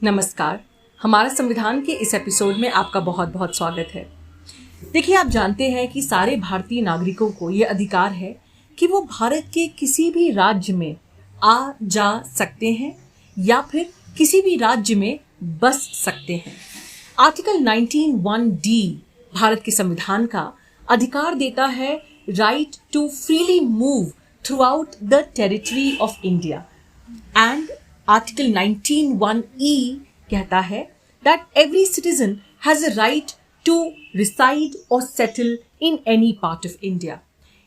नमस्कार। हमारा संविधान के इस एपिसोड में आपका बहुत बहुत स्वागत है। देखिए, आप जानते हैं कि सारे भारतीय नागरिकों को ये अधिकार है कि वो भारत के किसी भी राज्य में आ जा सकते हैं या फिर किसी भी राज्य में बस सकते हैं। आर्टिकल 19(1)(d) भारत के संविधान का अधिकार देता है right to freely move throughout the territory of India and article 19(1)(e) कहता है that every citizen has a right to reside or settle in any part of India.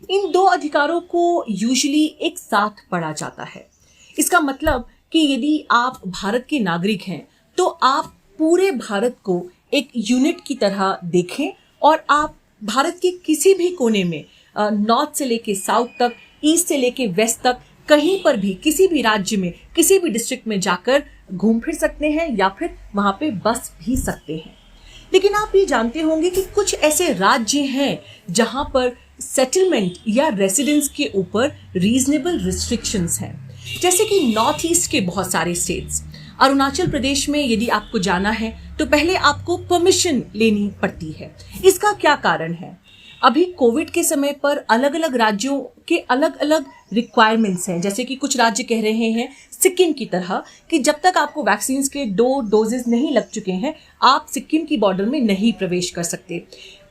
इन दो अधिकारों को यूजुअली एक साथ पढ़ा जाता है। इसका मतलब कि यदि आप भारत के नागरिक हैं तो आप पूरे भारत को एक यूनिट की तरह देखें और आप भारत के किसी भी कोने में नॉर्थ से लेके साउथ तक, ईस्ट से लेके वेस्ट तक, कहीं पर भी किसी भी राज्य में किसी भी डिस्ट्रिक्ट में जाकर घूम फिर सकते हैं या फिर वहां पे बस भी सकते हैं। लेकिन आप ये जानते होंगे कि कुछ ऐसे राज्य हैं जहां पर सेटलमेंट या रेसिडेंस के ऊपर रीजनेबल रिस्ट्रिक्शंस हैं, जैसे कि नॉर्थ ईस्ट के बहुत सारे स्टेट्स। अरुणाचल प्रदेश में यदि आपको जाना है तो पहले आपको परमिशन लेनी पड़ती है। इसका क्या कारण है? अभी कोविड के समय पर अलग अलग राज्यों के अलग अलग रिक्वायरमेंट्स हैं, जैसे कि कुछ राज्य कह रहे हैं सिक्किम की तरह कि जब तक आपको वैक्सीन के 2 डोजेस नहीं लग चुके हैं आप सिक्किम की बॉर्डर में नहीं प्रवेश कर सकते।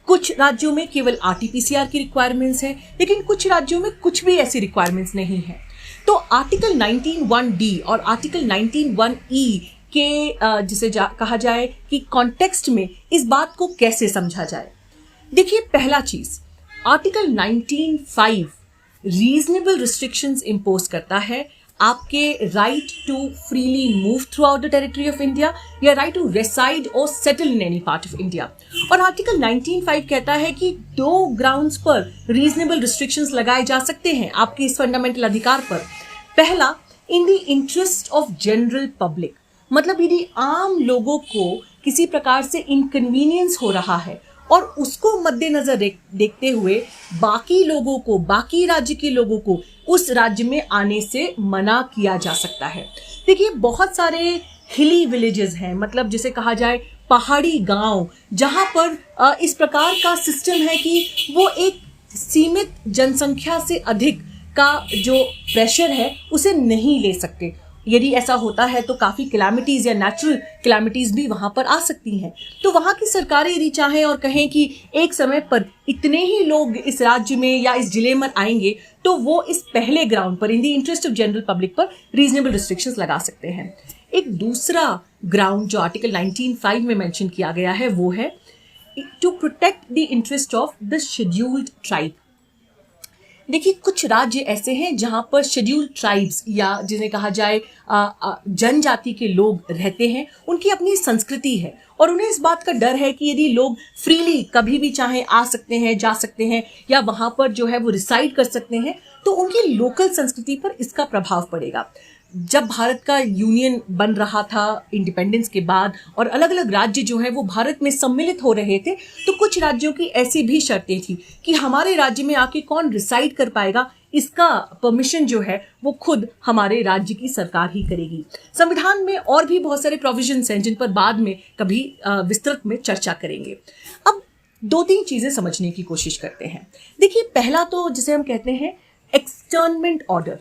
कुछ राज्यों में केवल RT-PCR की रिक्वायरमेंट्स है, लेकिन कुछ राज्यों में कुछ भी ऐसी रिक्वायरमेंट्स नहीं है। तो आर्टिकल 19(1)(d) और आर्टिकल 19(1)(e) के जिसे कहा जाए कि कॉन्टेक्स्ट में इस बात को कैसे समझा जाए। देखिए, पहला चीज, आर्टिकल 19(5) रीजनेबल रिस्ट्रिक्शंस इम्पोज करता है आपके right to freely move throughout the territory of India या राइट टू रेसाइड और settle in any part of India. और आर्टिकल 19(5) कहता है कि 2 ग्राउंड्स पर रीजनेबल रिस्ट्रिक्शंस लगाए जा सकते हैं आपके इस फंडामेंटल अधिकार पर। पहला, in the interest of general public, मतलब यदि आम लोगों को किसी प्रकार से इनकन्वीनियंस हो रहा है और उसको मद्देनजर देखते हुए बाकी लोगों को, बाकी राज्य के लोगों को उस राज्य में आने से मना किया जा सकता है। देखिए, बहुत सारे हिली विलेजेस हैं, मतलब जिसे कहा जाए पहाड़ी गांव, जहां पर इस प्रकार का सिस्टम है कि वो एक सीमित जनसंख्या से अधिक का जो प्रेशर है उसे नहीं ले सकते। यदि ऐसा होता है तो काफ़ी कैलामिटीज़ या नेचुरल कैलामिटीज़ भी वहाँ पर आ सकती हैं। तो वहाँ की सरकारें यदि चाहें और कहें कि एक समय पर इतने ही लोग इस राज्य में या इस जिले में आएंगे तो वो इस पहले ग्राउंड पर in the interest of general public पर रीजनेबल रिस्ट्रिक्शंस लगा सकते हैं। एक दूसरा ग्राउंड जो आर्टिकल 19(5) में मेंशन किया गया है वो है to protect the interest of the scheduled tribe. देखिए, कुछ राज्य ऐसे हैं जहां पर शेड्यूल्ड ट्राइब्स या जिन्हें कहा जाए जनजाति के लोग रहते हैं, उनकी अपनी संस्कृति है और उन्हें इस बात का डर है कि यदि लोग फ्रीली कभी भी चाहें आ सकते हैं, जा सकते हैं या वहां पर जो है वो रिसाइड कर सकते हैं, तो उनकी लोकल संस्कृति पर इसका प्रभाव पड़ेगा। जब भारत का यूनियन बन रहा था इंडिपेंडेंस के बाद और अलग अलग राज्य जो है वो भारत में सम्मिलित हो रहे थे, तो कुछ राज्यों की ऐसी भी शर्तें थी कि हमारे राज्य में आके कौन रिसाइड कर पाएगा, इसका परमिशन जो है वो खुद हमारे राज्य की सरकार ही करेगी। संविधान में और भी बहुत सारे प्रोविजंस हैं जिन पर बाद में कभी विस्तृत में चर्चा करेंगे। अब 2-3 चीजें समझने की कोशिश करते हैं। देखिए, पहला तो जिसे हम कहते हैं एक्सटर्नमेंट ऑर्डर।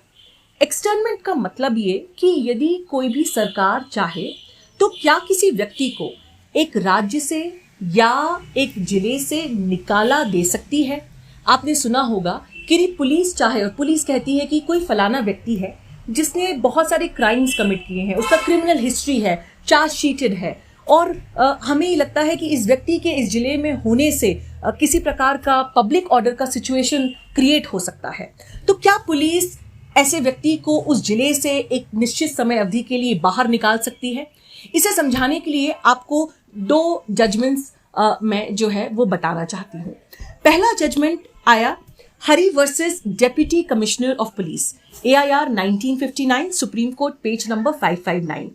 एक्सटर्नमेंट का मतलब ये कि यदि कोई भी सरकार चाहे तो क्या किसी व्यक्ति को एक राज्य से या एक जिले से निकाला दे सकती है। आपने सुना होगा कि पुलिस चाहे और पुलिस कहती है कि कोई फलाना व्यक्ति है जिसने बहुत सारे क्राइम्स कमिट किए हैं, उसका क्रिमिनल हिस्ट्री है, चार्जशीटेड है और हमें ये लगता है कि इस व्यक्ति के इस जिले में होने से किसी प्रकार का पब्लिक ऑर्डर का सिचुएशन क्रिएट हो सकता है। तो क्या पुलिस ऐसे व्यक्ति को उस जिले से एक निश्चित समय अवधि के लिए बाहर निकाल सकती है? इसे समझाने के लिए आपको 2 जजमेंट्स मैं जो है वो बताना चाहती हूँ। पहला जजमेंट आया Hari versus deputy commissioner of police, AIR 1959, supreme court, page number 559।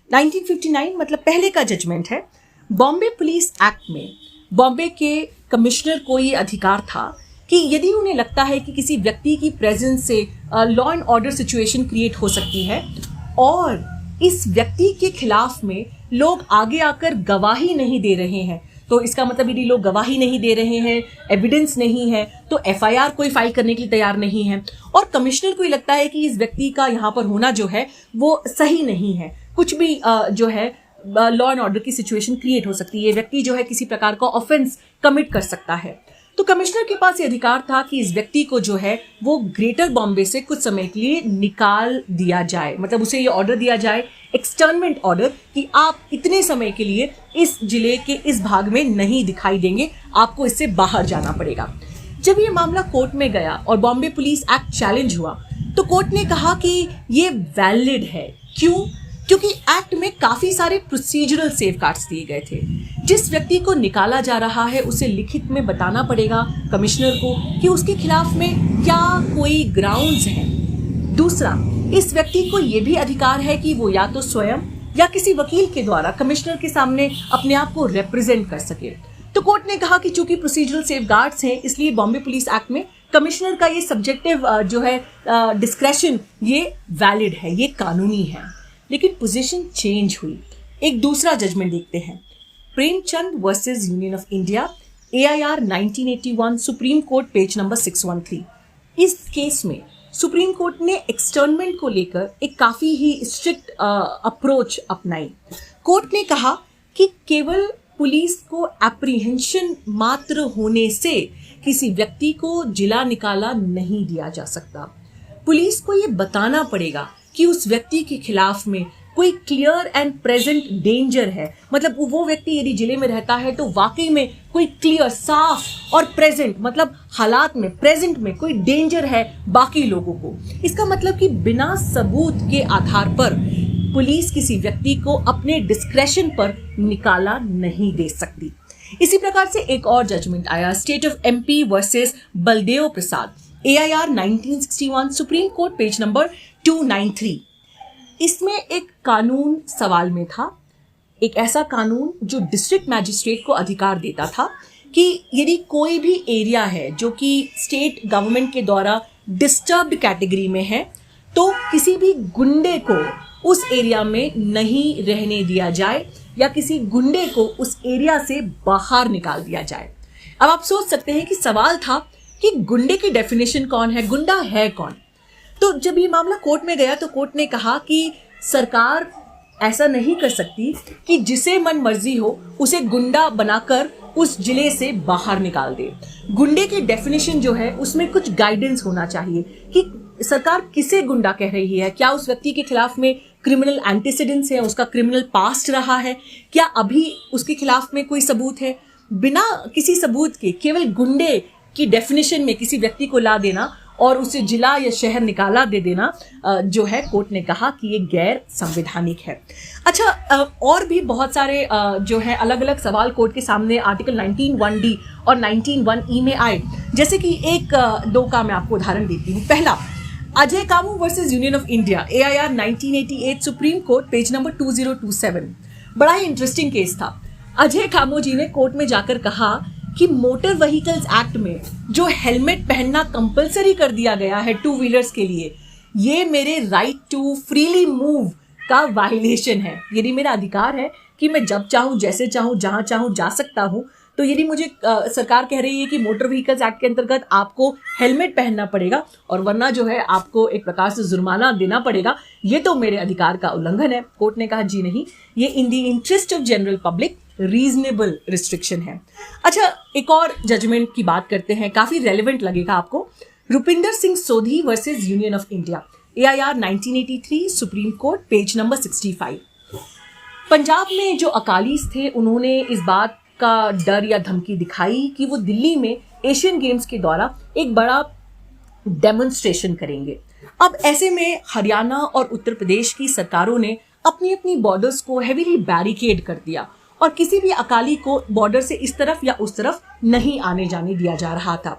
1959 मतलब पहले का जजमेंट है। बॉम्बे पुलिस एक्ट में बॉम्बे के कमिश्नर को ये अधिकार था कि यदि उन्हें लगता है कि किसी व्यक्ति की प्रेजेंस से law and order situation create हो सकती है और इस व्यक्ति के खिलाफ में लोग आगे आकर गवाही नहीं दे रहे हैं, तो इसका मतलब यदि लोग गवाही नहीं दे रहे हैं, एविडेंस नहीं है, तो एफआईआर कोई फाइल करने के लिए तैयार नहीं है, और कमिश्नर को ये लगता है कि इस व्यक्ति का यहाँ पर होना जो है वो सही नहीं है, कुछ भी जो है लॉ एंड ऑर्डर की सिचुएशन क्रिएट हो सकती है, व्यक्ति जो है किसी प्रकार का ऑफेंस कमिट कर सकता है। तो कमिश्नर के पास ये अधिकार था कि इस व्यक्ति को जो है वो ग्रेटर बॉम्बे से कुछ समय के लिए निकाल दिया जाए, मतलब उसे ये ऑर्डर दिया जाए, एक्सटर्नमेंट ऑर्डर, कि आप इतने समय के लिए इस जिले के इस भाग में नहीं दिखाई देंगे, आपको इससे बाहर जाना पड़ेगा। जब ये मामला कोर्ट में गया और बॉम्बे पुलिस एक्ट चैलेंज हुआ, तो कोर्ट ने कहा कि ये वैलिड है। क्यों? क्योंकि एक्ट में काफी सारे प्रोसीजरल सेफगार्ड्स दिए गए थे। जिस व्यक्ति को निकाला जा रहा है उसे लिखित में बताना पड़ेगा कमिश्नर को कि उसके खिलाफ में क्या कोई ग्राउंड्स हैं। दूसरा, इस व्यक्ति को यह भी अधिकार है कि वो या तो स्वयं या किसी वकील के द्वारा कमिश्नर के सामने अपने आप को रिप्रेजेंट कर सके। तो कोर्ट ने कहा कि चूंकि प्रोसीजरल सेफगार्ड्स हैं, इसलिए बॉम्बे पुलिस एक्ट में कमिश्नर का ये सब्जेक्टिव जो है डिस्क्रेशन, ये वैलिड है, ये कानूनी है। लेकिन पोजीशन चेंज हुई। एक दूसरा जजमेंट देखते हैं, Premchand versus union of India, AIR 1981, supreme court, page number 613। इस केस में सुप्रीम कोर्ट ने एक्सटर्नमेंट को लेकर एक काफी ही स्ट्रिक्ट अप्रोच अपनाई। कोर्ट ने कहा कि केवल पुलिस को एप्रीहेंशन मात्र होने से किसी व्यक्ति को जिला निकाला नहीं दिया जा सकता। पुलिस को ये बताना पड़ेगा कि उस व्यक्ति के खिलाफ में कोई क्लियर एंड प्रेजेंट डेंजर है, मतलब वो व्यक्ति यदि जिले में रहता है तो वाकई में कोई क्लियर, साफ और प्रेजेंट, मतलब हालात में, प्रेजेंट में कोई डेंजर है बाकी लोगों को। इसका मतलब कि बिना सबूत के आधार पर पुलिस किसी व्यक्ति को अपने डिस्क्रेशन पर निकाला नहीं दे सकती। इसी प्रकार से एक और जजमेंट आया, state of MP versus Baldev Prasad, AIR 1961, supreme court, page number 293। इसमें एक कानून सवाल में था, एक ऐसा कानून जो डिस्ट्रिक्ट मैजिस्ट्रेट को अधिकार देता था कि यदि कोई भी एरिया है जो कि स्टेट गवर्नमेंट के द्वारा डिस्टर्ब्ड कैटेगरी में है, तो किसी भी गुंडे को उस एरिया में नहीं रहने दिया जाए या किसी गुंडे को उस एरिया से बाहर निकाल दिया जाए। अब आप सोच सकते हैं कि सवाल था कि गुंडे की डेफिनेशन कौन है, गुंडा है कौन। तो जब ये मामला कोर्ट में गया तो कोर्ट ने कहा कि सरकार ऐसा नहीं कर सकती कि जिसे मन मर्जी हो उसे गुंडा बनाकर उस जिले से बाहर निकाल दे। गुंडे की डेफिनेशन जो है उसमें कुछ गाइडेंस होना चाहिए कि सरकार किसे गुंडा कह रही है, क्या उस व्यक्ति के खिलाफ में क्रिमिनल एंटीसीडेंट्स है, उसका क्रिमिनल पास्ट रहा है, क्या अभी उसके खिलाफ में कोई सबूत है। बिना किसी सबूत के केवल गुंडे की डेफिनेशन में किसी व्यक्ति को ला देना और उसे जिला या शहर निकाला दे देना जो है, कोर्ट ने कहा कि ये गैर संवैधानिक है। अच्छा, और भी बहुत सारे जो है अलग अलग सवाल कोर्ट के सामने आर्टिकल 19(1)D और 19(1)E में आए, जैसे कि एक दो का मैं आपको उदाहरण देती हूँ। पहला, Ajay Camus versus union of India, AIR 1988, supreme court, page number 2027। बड़ा ही इंटरेस्टिंग केस था। अजय कामू जी ने कोर्ट में जाकर कहा कि मोटर व्हीकल्स एक्ट में जो हेलमेट पहनना कंपलसरी कर दिया गया है टू व्हीलर्स के लिए, ये मेरे राइट टू फ्रीली मूव का वायलेशन है। यदि मेरा अधिकार है कि मैं जब चाहूँ, जैसे चाहूँ, जहाँ चाहूँ जा सकता हूँ, तो यदि मुझे सरकार कह रही है कि मोटर व्हीकल्स एक्ट के अंतर्गत आपको हेलमेट पहनना पड़ेगा और वरना जो है आपको एक प्रकार से जुर्माना देना पड़ेगा, ये तो मेरे अधिकार का उल्लंघन है। कोर्ट ने कहा जी नहीं, ये in the interest of general public reasonable restriction है। अच्छा, एक और जजमेंट की बात करते हैं, काफी रेलिवेंट लगेगा आपको। रुपिंदर सिंह सोधी versus union of India, AIR 1983, supreme court, page number 65। Punjab में जो अकालीस थे उन्होंने इस बात का डर या धमकी दिखाई कि वो दिल्ली में एशियन गेम्स के द्वारा एक बड़ा डेमोन्स्ट्रेशन करेंगे। अब ऐसे में हरियाणा और उत्तर प्रदेश की सरकारों ने अपनी अपनी बॉर्डर्स को हेवीली बैरिकेड कर दिया और किसी भी अकाली को बॉर्डर से इस तरफ या उस तरफ नहीं आने जाने दिया जा रहा था।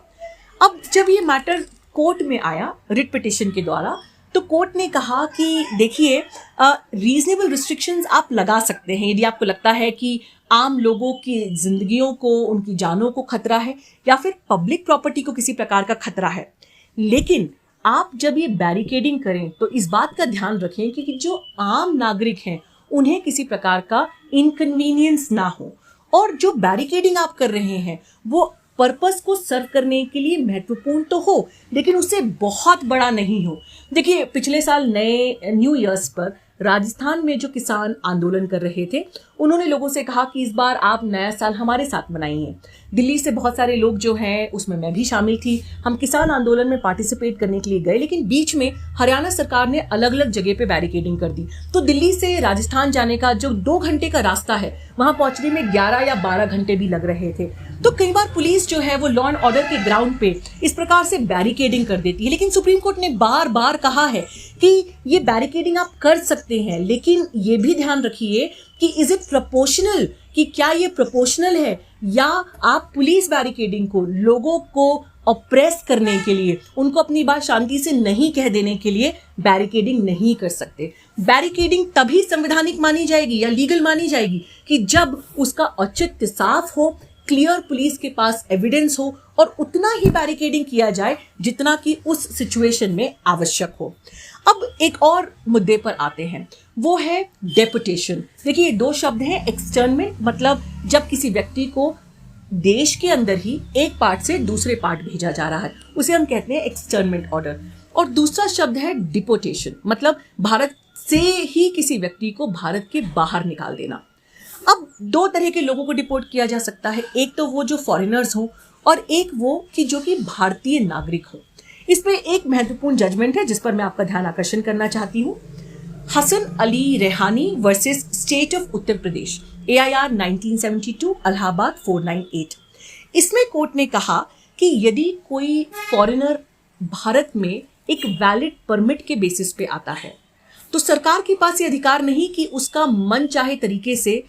अब जब ये मैटर कोर्ट में आया रिट पिटिशन के द्वारा, तो कोर्ट ने कहा कि देखिए, रीजनेबल रिस्ट्रिक्शंस आप लगा सकते हैं यदि आपको लगता है कि आम लोगों की जिंदगियों को, उनकी जानों को खतरा है या फिर पब्लिक प्रॉपर्टी को किसी प्रकार का खतरा है, लेकिन आप जब ये बैरिकेडिंग करें तो इस बात का ध्यान रखें कि जो आम नागरिक हैं उन्हें किसी प्रकार का इनकन्वीनियंस ना हो, और जो बैरिकेडिंग आप कर रहे हैं वो पर्पस को सर्व करने के लिए महत्वपूर्ण तो हो, लेकिन उससे बहुत बड़ा नहीं हो। देखिए, पिछले साल नए न्यू ईयर्स पर राजस्थान में जो किसान आंदोलन कर रहे थे, उन्होंने लोगों से कहा कि इस बार आप नया साल हमारे साथ मनाइए। दिल्ली से बहुत सारे लोग जो हैं, उसमें मैं भी शामिल थी, हम किसान आंदोलन में पार्टिसिपेट करने के लिए गए, लेकिन बीच में हरियाणा सरकार ने अलग अलग जगह पे बैरिकेडिंग कर दी। तो दिल्ली से राजस्थान जाने का जो 2 घंटे का रास्ता है, वहां पहुंचने में 11 या 12 घंटे भी लग रहे थे। तो कई बार पुलिस जो है वो लॉ एंड ऑर्डर के ग्राउंड पे इस प्रकार से बैरिकेडिंग कर देती है। लेकिन सुप्रीम कोर्ट ने बार बार कहा है कि ये बैरिकेडिंग आप कर सकते हैं, लेकिन ये भी ध्यान रखिए कि इज इट प्रोपोर्शनल, कि क्या ये प्रोपोर्शनल है, या आप पुलिस बैरिकेडिंग को लोगों को ऑप्रेस करने के लिए, उनको अपनी बात शांति से नहीं कह देने के लिए बैरिकेडिंग नहीं कर सकते। बैरिकेडिंग तभी संवैधानिक मानी जाएगी या लीगल मानी जाएगी कि जब उसका औचित्य साफ हो, क्लियर पुलिस के पास एविडेंस हो, और उतना ही बैरिकेडिंग किया जाए जितना कि उस सिचुएशन में आवश्यक हो। अब एक और मुद्दे पर आते हैं, वो है डेपुटेशन। देखिए, 2 शब्द हैं। एक्सटर्नमेंट मतलब जब किसी व्यक्ति को देश के अंदर ही एक पार्ट से दूसरे पार्ट भेजा जा रहा है, उसे हम कहते हैं एक्सटर्नमेंट ऑर्डर। और दूसरा शब्द है डिपोटेशन, मतलब भारत से ही किसी व्यक्ति को भारत के बाहर निकाल देना। अब 2 तरह के लोगों को डिपोर्ट किया जा सकता है, एक तो वो जो फॉरेनर्स हों, और एक वो कि जो कि भारतीय नागरिक हो। इसमें एक महत्वपूर्ण जजमेंट है जिस पर मैं आपका ध्यान आकर्षण करना चाहती हूँ। Hasan Ali Rehani versus state of Uttar Pradesh, AIR 1972, Allahabad 498। इसमें कोर्ट ने कहा कि यदि कोई फॉरेनर भारत में एक वैलिड परमिट के बेसिस पे आता है, तो सरकार के पास ये अधिकार नहीं कि उसका मन चाहे तरीके से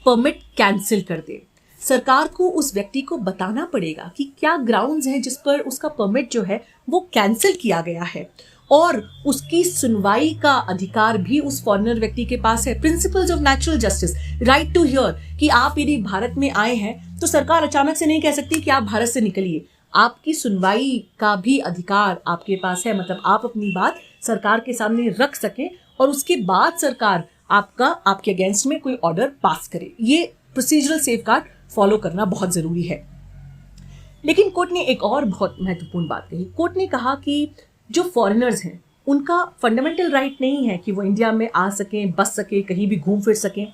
परमिट कैंसिल कर दे। सरकार को उस व्यक्ति को बताना पड़ेगा कि क्या ग्राउंड्स हैं जिस पर उसका परमिट जो है वो कैंसिल किया गया है, और उसकी सुनवाई का अधिकार भी उस फॉरेनर व्यक्ति के पास है। Principles of natural justice, right to hear, कि आप यदि भारत में आए हैं तो सरकार अचानक से नहीं कह सकती कि आप भारत से निकलिए। आपकी सुनवाई का भी अधिकार आपके पास है, मतलब आप अपनी बात सरकार के सामने रख सकें और उसके बाद सरकार आपके अगेंस्ट में कोई ऑर्डर पास करे। ये प्रोसीजरल सेफगार्ड फॉलो करना बहुत जरूरी है। लेकिन कोर्ट ने एक और बहुत महत्वपूर्ण बात कही। कोर्ट ने कहा कि जो फॉरेनर्स हैं उनका फंडामेंटल राइट नहीं है कि वो इंडिया में आ सकें, बस सकें, कहीं भी घूम फिर सकें।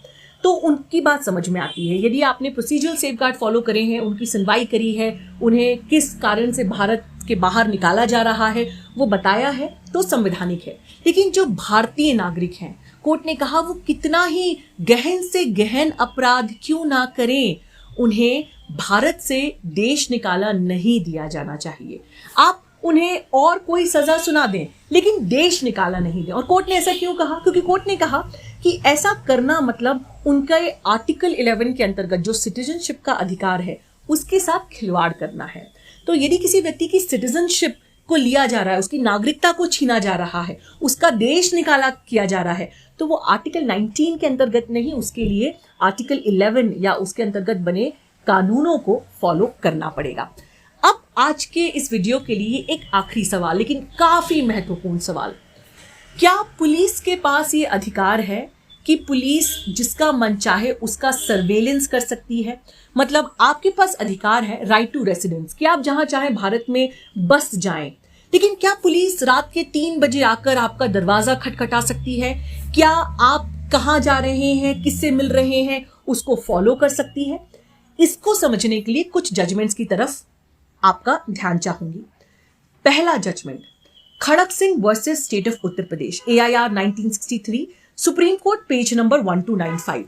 तो उनकी बात समझ में आती है, यदि आपने प्रोसीजरल सेफगार्ड फॉलो करे हैं, उनकी सुनवाई करी है, उन्हें किस कारण से भारत के बाहर निकाला जा रहा है वो बताया है, तो संवैधानिक है। लेकिन जो भारतीय नागरिक हैं, कोर्ट ने कहा वो कितना ही गहन से गहन अपराध क्यों ना करें, उन्हें भारत से देश निकाला नहीं दिया जाना चाहिए। आप उन्हें और कोई सजा सुना दें, लेकिन देश निकाला नहीं दें। और कोर्ट ने ऐसा क्यों कहा? क्योंकि कोर्ट ने कहा कि ऐसा करना मतलब उनका आर्टिकल 11 के अंतर्गत जो सिटीजनशिप का अधिकार है उसके साथ खिलवाड़ करना है। तो यदि किसी व्यक्ति की सिटीजनशिप को लिया जा रहा है, उसकी नागरिकता को छीना जा रहा है, उसका देश निकाला किया जा रहा है, तो वो आर्टिकल 19 के अंतर्गत नहीं, उसके लिए आर्टिकल 11 या उसके अंतर्गत बने कानूनों को फॉलो करना पड़ेगा। अब आज के इस वीडियो के लिए एक आखिरी सवाल, लेकिन काफी महत्वपूर्ण सवाल, क्या पुलिस के पास ये अधिकार है कि पुलिस जिसका मन चाहे उसका सर्वेलेंस कर सकती है? मतलब आपके पास अधिकार है राइट टू रेसिडेंस, कि आप जहां चाहे भारत में बस जाएं, लेकिन क्या पुलिस रात के 3 बजे आकर आपका दरवाजा खटखटा सकती है? क्या आप कहां जा रहे हैं, किससे मिल रहे हैं, उसको फॉलो कर सकती है? इसको समझने के लिए कुछ जजमेंट्स की तरफ आपका ध्यान चाहूंगी। पहला judgment, Kharak Singh versus state of Uttar Pradesh, AIR 1963, supreme court, page number 1295।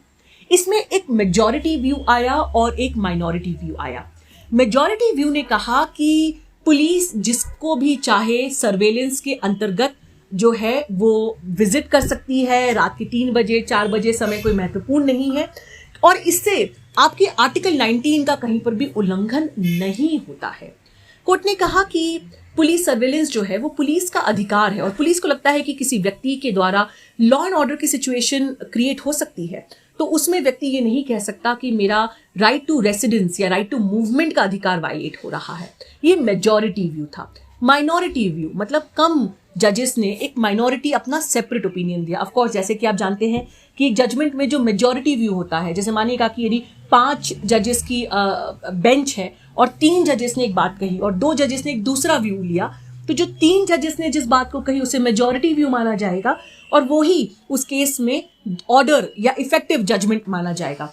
इसमें एक मेजॉरिटी व्यू आया और एक माइनॉरिटी व्यू आया। मेजॉरिटी व्यू ने कहा कि पुलिस जिसको भी चाहे सर्वेलेंस के अंतर्गत जो है वो विजिट कर सकती है, रात के 3 बजे 4 बजे, समय कोई महत्वपूर्ण नहीं है, और इससे आपके आर्टिकल 19 का कहीं पर भी उल्लंघन नहीं होता है। कोर्ट ने कहा कि पुलिस सर्वेलेंस जो है वो पुलिस का अधिकार है, और पुलिस को लगता है कि किसी व्यक्ति के द्वारा लॉ एंड ऑर्डर की सिचुएशन क्रिएट हो सकती है, तो उसमें व्यक्ति ये नहीं कह सकता कि मेरा राइट टू रेसिडेंस या राइट टू मूवमेंट का अधिकार वायलेट हो रहा है। ये मेजॉरिटी व्यू था। माइनॉरिटी व्यू मतलब कम जजेस ने एक माइनॉरिटी अपना सेपरेट ओपिनियन दिया। ऑफ कोर्स जैसे कि आप जानते हैं कि एक जजमेंट में जो मेजॉरिटी व्यू होता है, जैसे मानिएगा कि यदि 5 जजेस की बेंच है और 3 जजेस ने एक बात कही और 2 जजेस ने एक दूसरा व्यू लिया, तो जो 3 जजेस ने जिस बात को कही उसे मेजॉरिटी व्यू माना जाएगा और वो ही उस केस में ऑर्डर या इफेक्टिव जजमेंट माना जाएगा।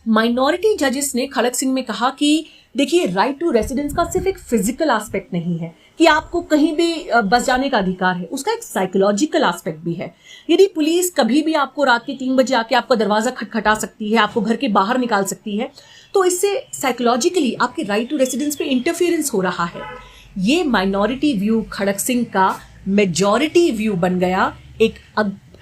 माइनॉरिटी जजेस ने खड़क सिंह में कहा कि देखिए, राइट टू रेसिडेंस का सिर्फ एक फिजिकल एस्पेक्ट नहीं है कि आपको कहीं भी बस जाने का अधिकार है, उसका एक साइकोलॉजिकल एस्पेक्ट भी है। यदि पुलिस कभी भी आपको रात के 3 बजे आके आपका दरवाजा खटखटा सकती है, आपको घर के बाहर निकाल सकती है, तो इससे साइकोलॉजिकली आपके राइट टू रेसिडेंस पे इंटरफेरेंस हो रहा है। ये माइनॉरिटी व्यू खड़क सिंह का मेजॉरिटी व्यू बन गया एक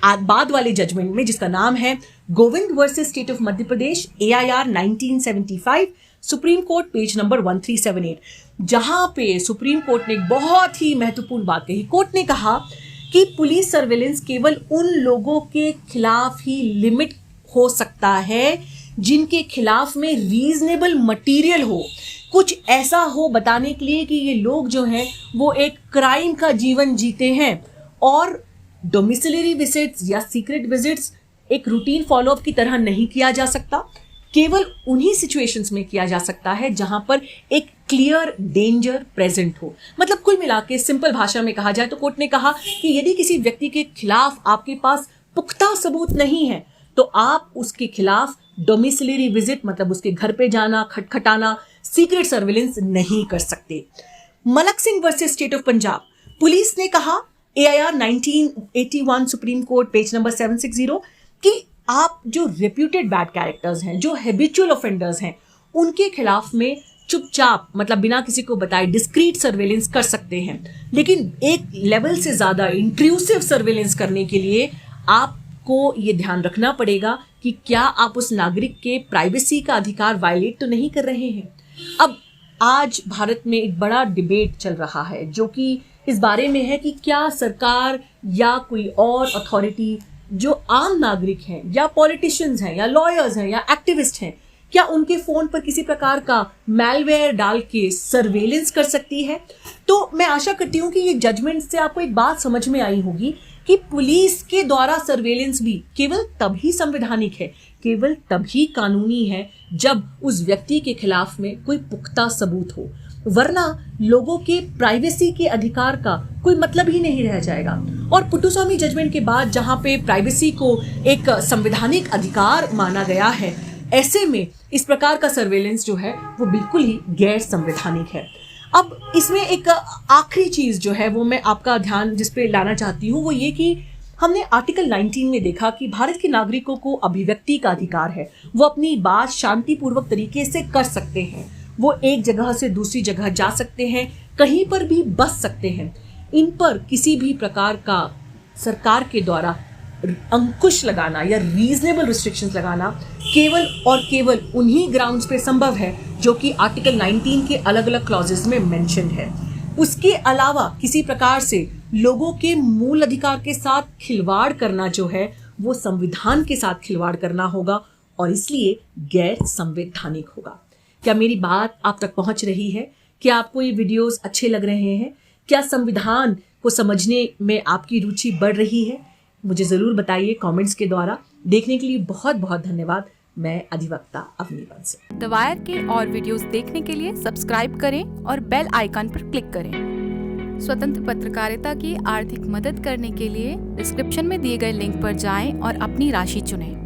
बाद वाले जजमेंट में, जिसका नाम है Govind versus state of Madhya Pradesh, AIR 1975, supreme court page number 1378, जहां पे सुप्रीम कोर्ट ने एक बहुत ही महत्वपूर्ण बात कही। कोर्ट ने कहा कि पुलिस सर्वेलेंस केवल उन लोगों के खिलाफ ही लिमिट हो सकता है जिनके खिलाफ में रीजनेबल मटेरियल हो, कुछ ऐसा हो बताने के लिए कि ये लोग जो हैं वो एक क्राइम का जीवन जीते हैं। और डोमिसिलरी विजिट्स या सीक्रेट विजिट्स एक रूटीन फॉलोअप की तरह नहीं किया जा सकता, केवल उन्हीं सिचुएशंस में किया जा सकता है जहां पर एक क्लियर डेंजर प्रेजेंट हो। मतलब कुल मिला के सिंपल भाषा में कहा जाए तो कोर्ट ने कहा कि यदि किसी व्यक्ति के खिलाफ आपके पास पुख्ता सबूत नहीं है तो आप उसके खिलाफ डोमिसिलरी विजिट मतलब उसके घर पे जाना, खटखटाना, सीक्रेट सर्विलेंस नहीं कर सकते। Malak Singh versus state of Punjab, police ने कहा AIR 1981 supreme court page number 760 कि आप जो रेप्यूटेड बैड कैरेक्टर्स हैं, जो हैबिचुअल ऑफेंडर्स हैं, उनके खिलाफ में चुपचाप मतलब बिना किसी को बताए डिस्क्रीट सर्वेलेंस कर सकते हैं, लेकिन एक लेवल से ज्यादा इंट्रूसिव सर्वेलेंस करने के लिए आपको ये ध्यान रखना पड़ेगा कि क्या आप उस नागरिक के प्राइवेसी का अधिकार वायलेट तो नहीं कर रहे हैं। अब आज भारत में एक बड़ा डिबेट चल रहा है जो कि इस बारे में है कि क्या सरकार या कोई और अथॉरिटी जो आम नागरिक हैं या पॉलिटिशियंस हैं या लॉयर्स हैं या एक्टिविस्ट हैं, क्या उनके फोन पर किसी प्रकार का मैलवेयर डाल के सर्वेलेंस कर सकती है। तो मैं आशा करती हूं कि ये जजमेंट से आपको एक बात समझ में आई होगी कि पुलिस के द्वारा सर्वेलेंस भी केवल तभी संवैधानिक है, केवल तभी कानूनी है जब उस व्यक्ति के खिलाफ में कोई पुख्ता सबूत हो, वरना लोगों के प्राइवेसी के अधिकार का कोई मतलब ही नहीं रह जाएगा। और पुट्टुस्वामी जजमेंट के बाद जहां पे प्राइवेसी को एक संवैधानिक अधिकार माना गया है, ऐसे में इस प्रकार का सर्वेलेंस जो है वो बिल्कुल ही गैर संवैधानिक है। अब इसमें एक आखिरी चीज जो है वो मैं आपका ध्यान जिस पे लाना चाहती हूँ वो ये कि हमने आर्टिकल 19 में देखा कि भारत के नागरिकों को अभिव्यक्ति का अधिकार है, वो अपनी बात शांतिपूर्वक तरीके से कर सकते हैं, वो एक जगह से दूसरी जगह जा सकते हैं, कहीं पर भी बस सकते हैं। इन पर किसी भी प्रकार का सरकार के द्वारा अंकुश लगाना या रीजनेबल रिस्ट्रिक्शंस लगाना केवल और केवल उन्हीं ग्राउंड्स पे संभव है जो कि आर्टिकल 19 के अलग अलग क्लॉजेस में मेंशन्ड है। उसके अलावा किसी प्रकार से लोगों के मूल अधिकार के साथ खिलवाड़ करना जो है वो संविधान के साथ खिलवाड़ करना होगा और इसलिए गैर संवैधानिक होगा। क्या मेरी बात आप तक पहुंच रही है? क्या आपको ये वीडियोस अच्छे लग रहे हैं? क्या संविधान को समझने में आपकी रुचि बढ़ रही है? मुझे ज़रूर बताइए कमेंट्स के द्वारा। देखने के लिए बहुत बहुत धन्यवाद। मैं अधिवक्ता अवनी बंसल। द वायर के और वीडियोस देखने के लिए सब्सक्राइब करें और बेल आइकन पर क्लिक करें। स्वतंत्र पत्रकारिता की आर्थिक मदद करने के लिए डिस्क्रिप्शन में दिए गए लिंक पर जाएं और अपनी राशि चुनें।